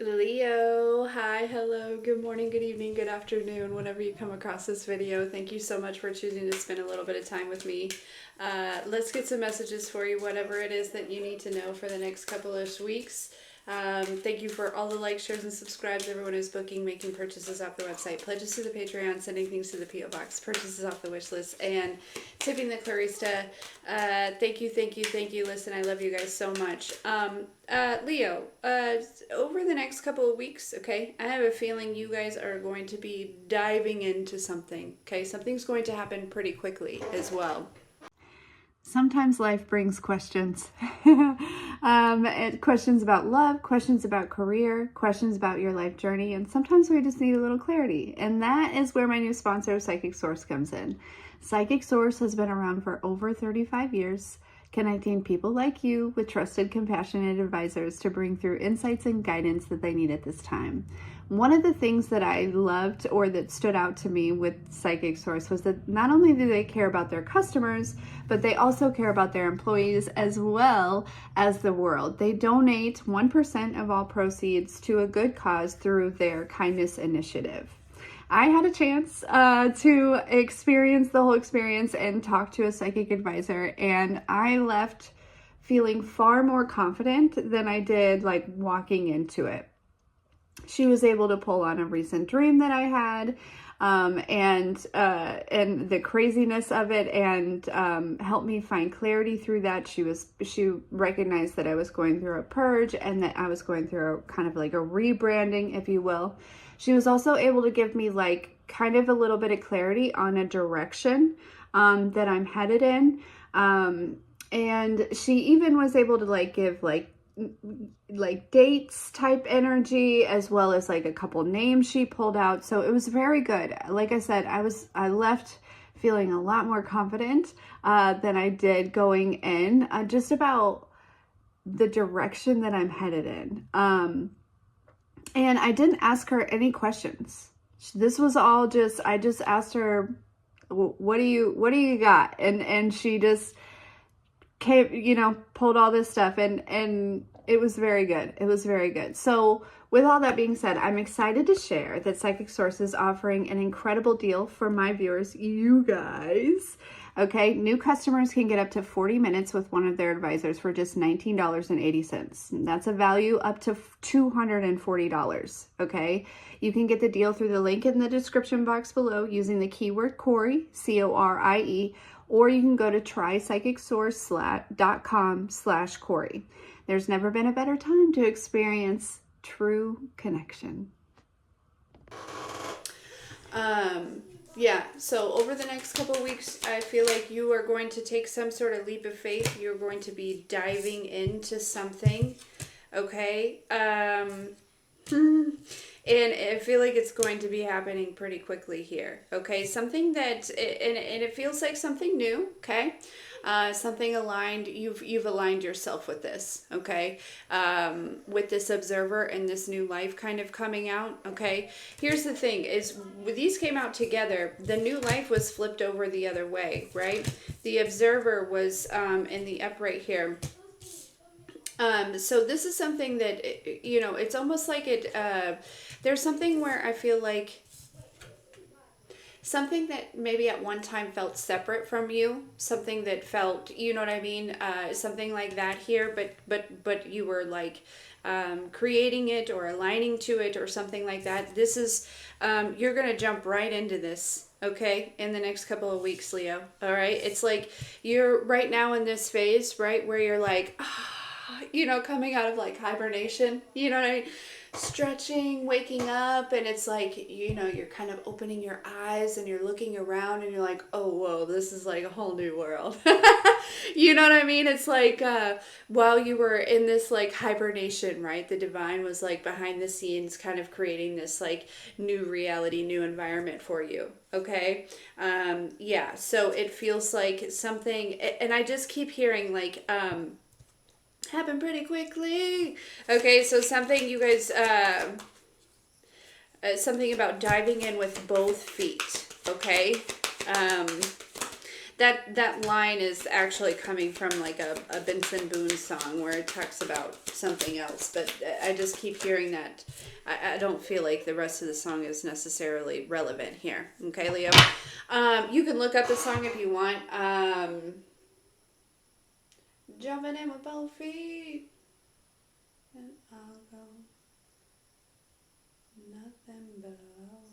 Leo, hi, hello, good morning, good evening, good afternoon, whenever you come across this video. Thank you so much for choosing to spend a little bit of time with me. Let's get some messages for you, whatever it is that you need to know for the next couple of weeks. Thank you for all the likes, shares, and subscribes. Everyone who's booking, making purchases off the website, pledges to the Patreon, sending things to the P.O. Box, purchases off the wish list, and tipping the Clarista. Thank you, thank you, thank you. Listen, I love you guys so much. Leo, over the next couple of weeks, okay, I have a feeling you guys are going to be diving into something, okay? Something's going to happen pretty quickly as well. Sometimes life brings questions. Questions about love, questions about career, questions about your life journey, and sometimes we just need a little clarity. And that is where my new sponsor, Psychic Source, comes in. Psychic Source has been around for over 35 years, connecting people like you with trusted, compassionate advisors to bring through insights and guidance that they need at this time. One of the things that I loved or that stood out to me with Psychic Source was that not only do they care about their customers, but they also care about their employees as well as the world. They donate 1% of all proceeds to a good cause through their kindness initiative. I had a chance to experience the whole experience and talk to a psychic advisor, and I left feeling far more confident than I did like walking into it. She was able to pull on a recent dream that I had, and the craziness of it, and help me find clarity through that. She recognized that I was going through a purge and that I was going through a kind of like a rebranding, if you will. She was also able to give me like kind of a little bit of clarity on a direction that I'm headed in, and she even was able to like give like dates type energy, as well as like a couple names she pulled out. So it was very good. Like I said, I left feeling a lot more confident than I did going in, just about the direction that I'm headed in. And I didn't ask her any questions. This was all just, I just asked her, what do you got? And she just came, pulled all this stuff, and it was very good. It was very good. So with all that being said, I'm excited to share that Psychic Source is offering an incredible deal for my viewers, you guys. Okay, new customers can get up to 40 minutes with one of their advisors for just $19.80. That's a value up to $240, okay? You can get the deal through the link in the description box below using the keyword Corie, C-O-R-I-E, or you can go to trypsychicsource.com/Corie. There's never been a better time to experience true connection. Yeah, so over the next couple of weeks, I feel like you are going to take some sort of leap of faith. You're going to be diving into something, okay? And I feel like it's going to be happening pretty quickly here, okay? Something that, and it feels like something new, okay? Something aligned. You've aligned yourself with this, okay? With this observer and this new life kind of coming out, okay? Here's the thing: is when these came out together, the new life was flipped over the other way, right? The observer was in the upright here. So this is something that it's almost like it. There's something where I feel like something that maybe at one time felt separate from you, something that felt, you know what I mean, something like that here, but you were like creating it or aligning to it or something like that. This is you're gonna jump right into this, okay, in the next couple of weeks, Leo. All right, it's like you're right now in this phase, right, where you're like coming out of like hibernation, you know what I mean, stretching, waking up, and it's like, you're kind of opening your eyes and you're looking around and you're like, oh, whoa, this is like a whole new world. You know what I mean? It's like while you were in this like hibernation, right, the divine was like behind the scenes kind of creating this like new reality, new environment for you, okay? Yeah, so it feels like something, and I just keep hearing like happen pretty quickly. Okay, so something you guys, something about diving in with both feet. Okay, that line is actually coming from like a Benson Boone song where it talks about something else, but I just keep hearing that. I don't feel like the rest of the song is necessarily relevant here. Okay, Leo? You can look up the song if you want. Jumping in with both feet, and I'll go nothing but all.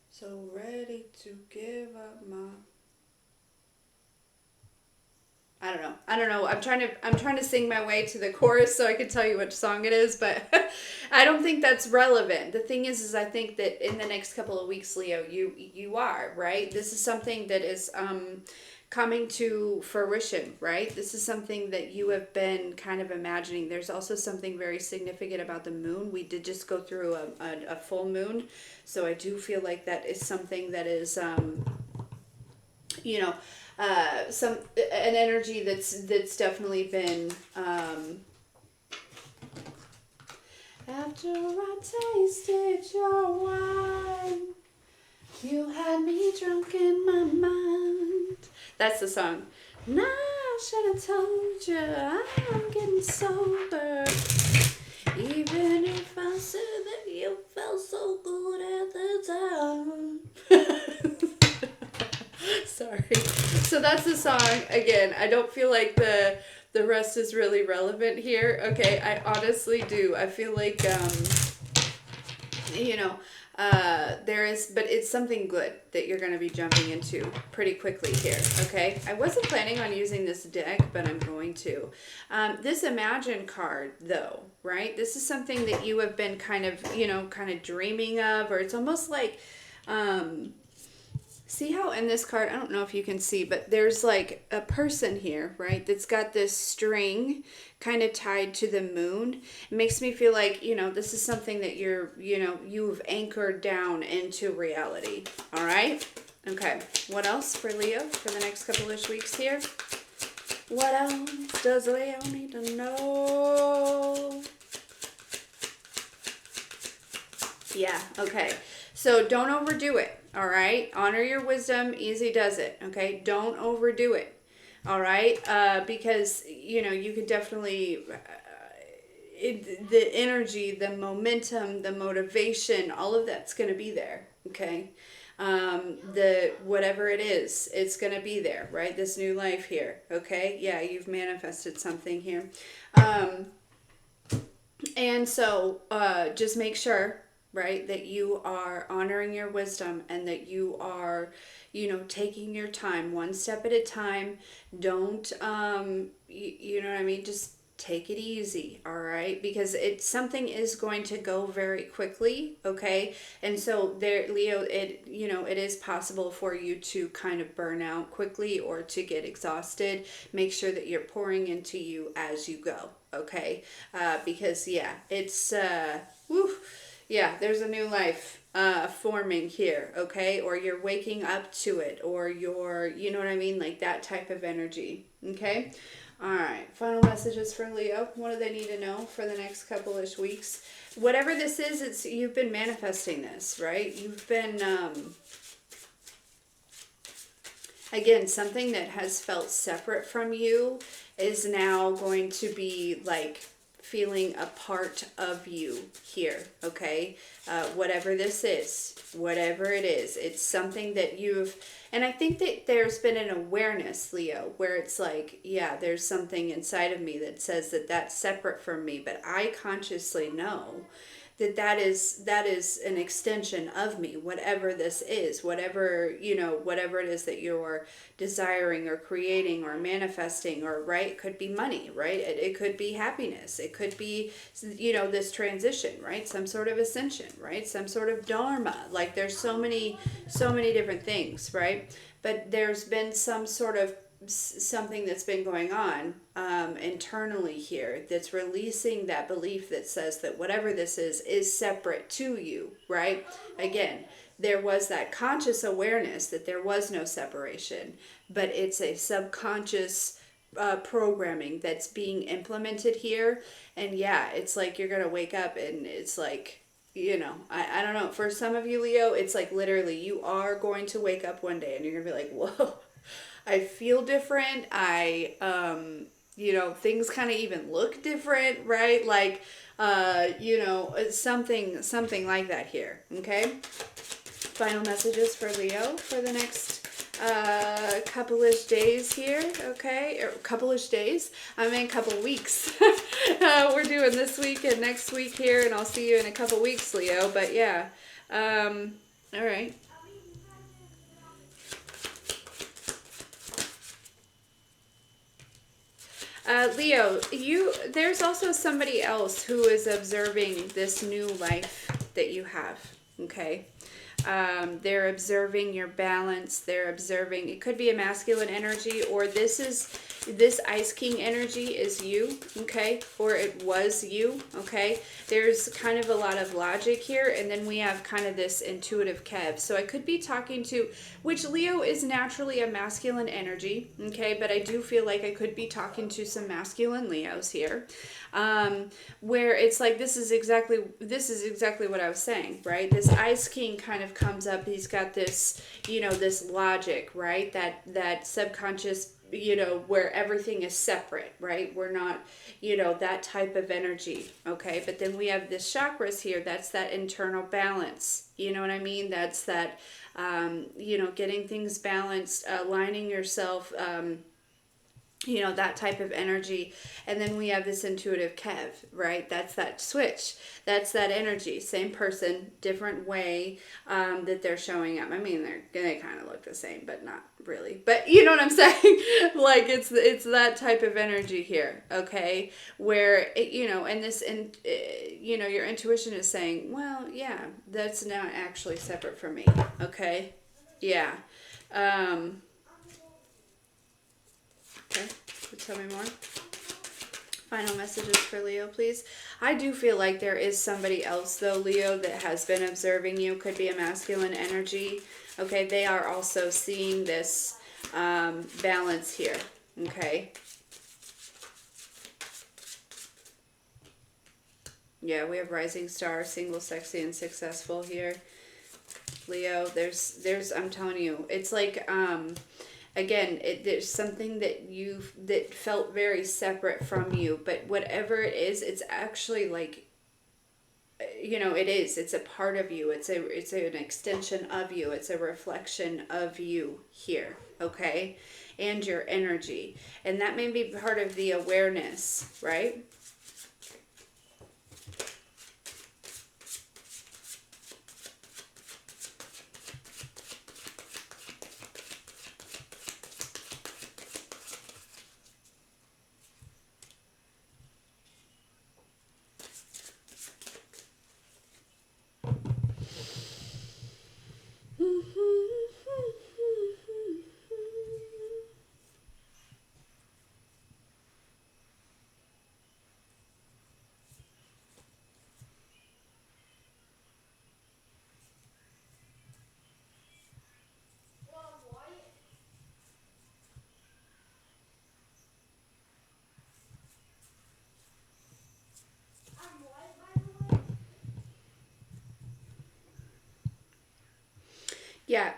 So ready to give up my. I don't know. I'm trying to sing my way to the chorus so I can tell you which song it is, but I don't think that's relevant. The thing is I think that in the next couple of weeks, Leo, you are, right? This is something that is coming to fruition, right? This is something that you have been kind of imagining. There's also something very significant about the moon. We did just go through a full moon, so I do feel like that is something that is you know, an energy that's definitely been after I tasted your wine, you had me drunk in my mind. That's the song. Nah, I should have told you I'm getting sober. Even if I said that you felt so good at the time. Sorry. So that's the song. Again, I don't feel like the rest is really relevant here. Okay, I honestly do. I feel like you know, there is, but it's something good that you're going to be jumping into pretty quickly here. Okay, I wasn't planning on using this deck, but I'm going to. This Imagine card, though, right? This is something that you have been kind of dreaming of, or it's almost like see how in this card, I don't know if you can see, but there's like a person here, right? That's got this string kind of tied to the moon. It makes me feel like, this is something that you've anchored down into reality. All right? Okay. What else for Leo for the next couple-ish weeks here? What else does Leo need to know? Yeah, okay. So don't overdo it. All right, honor your wisdom, easy does it. Okay, don't overdo it. All right, because you could definitely the energy, the momentum, the motivation, all of that's going to be there. Okay, the whatever it is, it's going to be there. Right, this new life here. Okay, yeah, you've manifested something here, and so just make sure, right, that you are honoring your wisdom and that you are, taking your time one step at a time. Don't, you know what I mean? Just take it easy, all right? Because something is going to go very quickly, okay? And so there, Leo, it is possible for you to kind of burn out quickly or to get exhausted. Make sure that you're pouring into you as you go, okay? Because yeah, it's, whew, yeah, there's a new life forming here, okay? Or you're waking up to it, or you're, you know what I mean? Like that type of energy, okay? All right, final messages for Leo. What do they need to know for the next couple-ish weeks? Whatever this is, you've been manifesting this, right? You've been, again, something that has felt separate from you is now going to be like feeling a part of you here, okay? Whatever this is, whatever it is, it's something that and I think that there's been an awareness, Leo, where it's like, yeah, there's something inside of me that says that that's separate from me, but I consciously know that is an extension of me, whatever this is, whatever it is that you're desiring or creating or manifesting, or right, it could be money, right, it could be happiness, it could be this transition, right, some sort of ascension, right, some sort of dharma. Like there's so many different things, right? But there's been some sort of something that's been going on internally here that's releasing that belief that says that whatever this is separate to you, right? Again, there was that conscious awareness that there was no separation, but it's a subconscious programming that's being implemented here. And yeah, it's like you're gonna wake up and it's like, I don't know, for some of you, Leo, it's like literally you are going to wake up one day and you're gonna be like, whoa, I feel different. You know, things kind of even look different, right? Like, you know, something like that here. Okay. Final messages for Leo for the next couple-ish days here, okay? Or couple-ish days. I mean, couple weeks. We're doing this week and next week here, and I'll see you in a couple weeks, Leo. But yeah, all right. Leo, there's also somebody else who is observing this new life that you have, okay? They're observing your balance. They're observing, it could be a masculine energy, or this Ice King energy is you, okay? Or it was you, okay? There's kind of a lot of logic here, and then we have kind of this intuitive Kev. So I could be talking to, which Leo is naturally a masculine energy, okay? But I do feel like I could be talking to some masculine Leos here. Where it's like this is exactly what I was saying, right? This Ice King kind of comes up. He's got this, you know, this logic, right? That subconscious, you know, where everything is separate, right? We're not, you know, that type of energy, okay? But then we have this chakras here. That's that internal balance. You know what I mean? That's that, you know, getting things balanced, aligning yourself. You know, that type of energy. And then we have this intuitive Kev, right? That's that switch. That's that energy. Same person, different way that they're showing up. I mean, they kind of look the same, but not really. But you know what I'm saying? Like it's that type of energy here, okay? Where you know, and this, and you know, your intuition is saying, well, yeah, that's not actually separate from me, okay? Yeah. Um, Okay, so tell me more. Final messages for Leo, please. I do feel like there is somebody else, though, Leo, that has been observing you. Could be a masculine energy. Okay, they are also seeing this balance here. Okay. Yeah, we have rising star, single, sexy, and successful here. Leo, there's, I'm telling you, it's like, again, there's something that felt very separate from you, but whatever it is, it's actually like, you know, it's a part of you. It's an extension of you. It's a reflection of you here, okay? And your energy. And that may be part of the awareness, right? Yeah,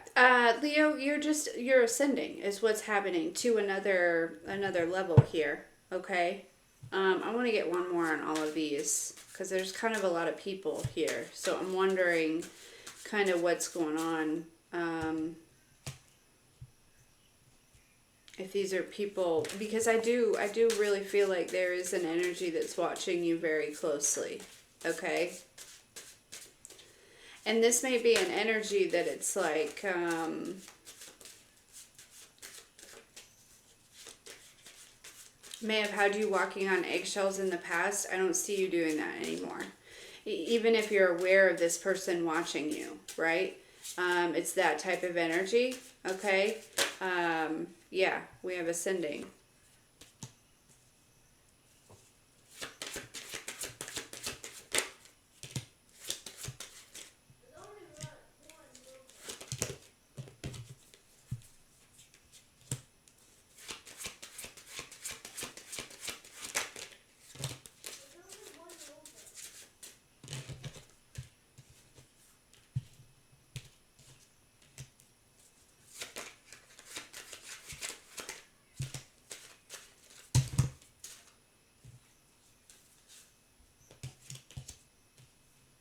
Leo, you're ascending is what's happening to another level here. Okay, I want to get one more on all of these because there's kind of a lot of people here. So I'm wondering, kind of what's going on. If these are people, because I do really feel like there is an energy that's watching you very closely. Okay. And this may be an energy that it's like, may have had you walking on eggshells in the past. I don't see you doing that anymore. Even if you're aware of this person watching you, right? It's that type of energy, okay? Yeah, we have ascending.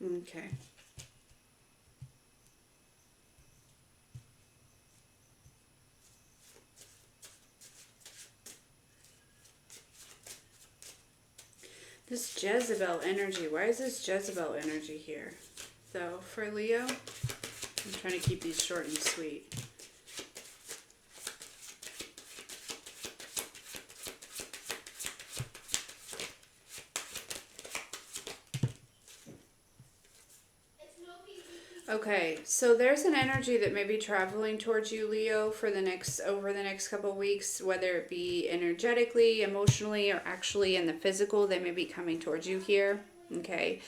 Okay. This Jezebel energy. Why is this Jezebel energy here? So for Leo, I'm trying to keep these short and sweet. Okay, so there's an energy that may be traveling towards you, Leo, for the next over the next couple of weeks, whether it be energetically, emotionally, or actually in the physical. They may be coming towards you here. Okay,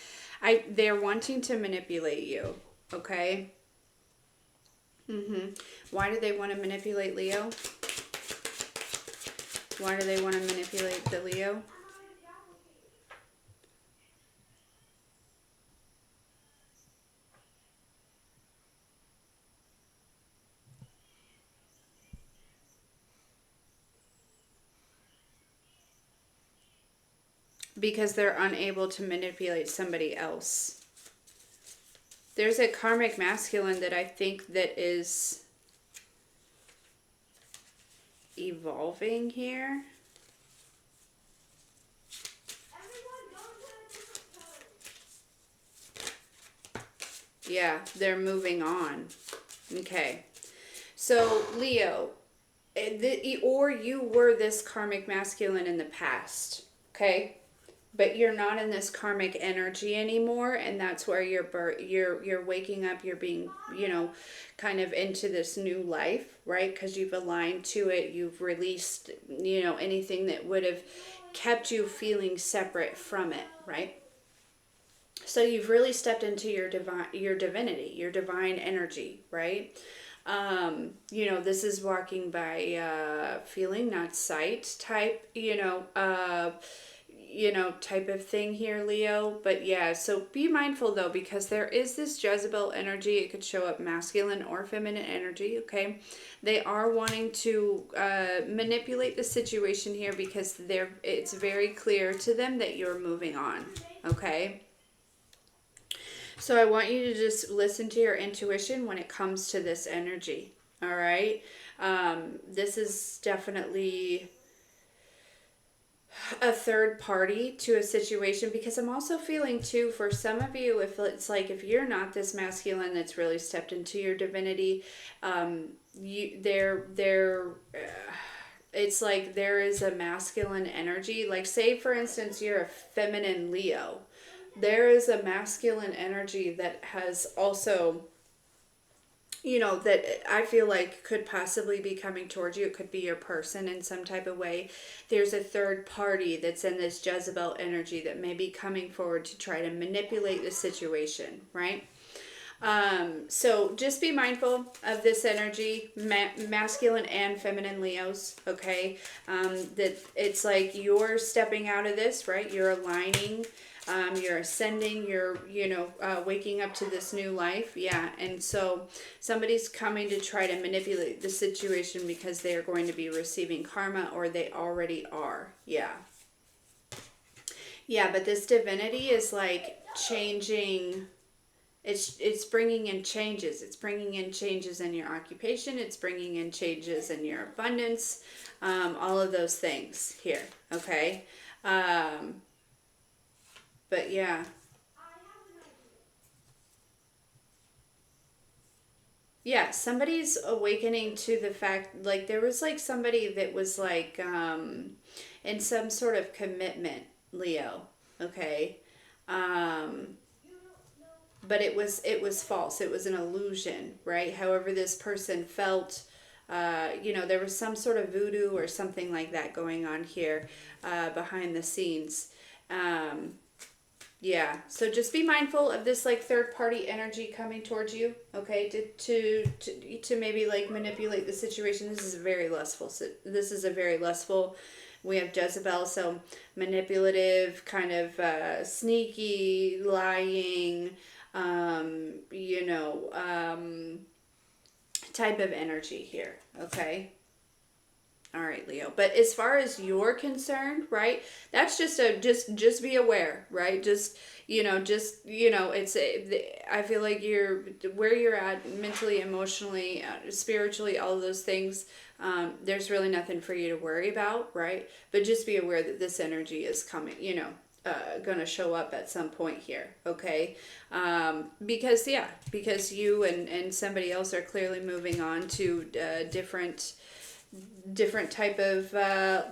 they're wanting to manipulate you. Okay. Why do they want to manipulate Leo? Why do they want to manipulate the Leo? Because they're unable to manipulate somebody else. There's a karmic masculine that I think that is evolving here. Yeah, they're moving on. Okay. So, Leo, or you were this karmic masculine in the past. Okay? But you're not in this karmic energy anymore, and that's where you're waking up, you're being, kind of into this new life, right? Because you've aligned to it, you've released, anything that would have kept you feeling separate from it, right? So you've really stepped into your divinity, your divine energy, right? This is walking by feeling, not sight type, type of thing here, Leo. But yeah, so be mindful though, because there is this Jezebel energy. It could show up masculine or feminine energy, okay? They are wanting to manipulate the situation here because it's very clear to them that you're moving on, okay? So I want you to just listen to your intuition when it comes to this energy, all right? This is definitely a third party to a situation, because I'm also feeling too, for some of you, if it's like, if you're not this masculine that's really stepped into your divinity, it's like there is a masculine energy. Like, say for instance, you're a feminine Leo. There is a masculine energy that has also, that I feel like could possibly be coming towards you. It could be your person in some type of way. There's a third party that's in this Jezebel energy that may be coming forward to try to manipulate the situation, right? So just be mindful of this energy, masculine and feminine Leos, okay? That it's like you're stepping out of this, right? You're aligning, you're ascending, you're, waking up to this new life. Yeah. And so somebody's coming to try to manipulate the situation because they are going to be receiving karma, or they already are. Yeah. Yeah, but this divinity is like changing. It's bringing in changes. It's bringing in changes in your occupation. It's bringing in changes in your abundance. All of those things here. Okay. But yeah. Yeah, somebody's awakening to the fact, like there was like somebody that was like in some sort of commitment, Leo. Okay. Um but it was false. It was an illusion, right? However this person felt, there was some sort of voodoo or something like that going on here behind the scenes. Yeah, so just be mindful of this like third party energy coming towards you, okay? To maybe like manipulate the situation. This is a very lustful. We have Jezebel, so manipulative, kind of sneaky, lying, type of energy here, okay? All right, Leo. But as far as you're concerned, right? That's just be aware, right? It's I feel like you're where you're at mentally, emotionally, spiritually, all of those things. There's really nothing for you to worry about, right? But just be aware that this energy is coming. Going to show up at some point here, okay? Because you and somebody else are clearly moving on to different type of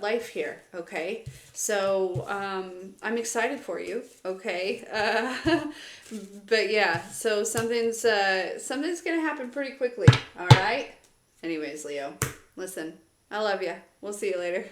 life here, okay? So I'm excited for you, okay? But yeah, so something's gonna happen pretty quickly, all right? Anyways, Leo, listen, I love you. We'll see you later.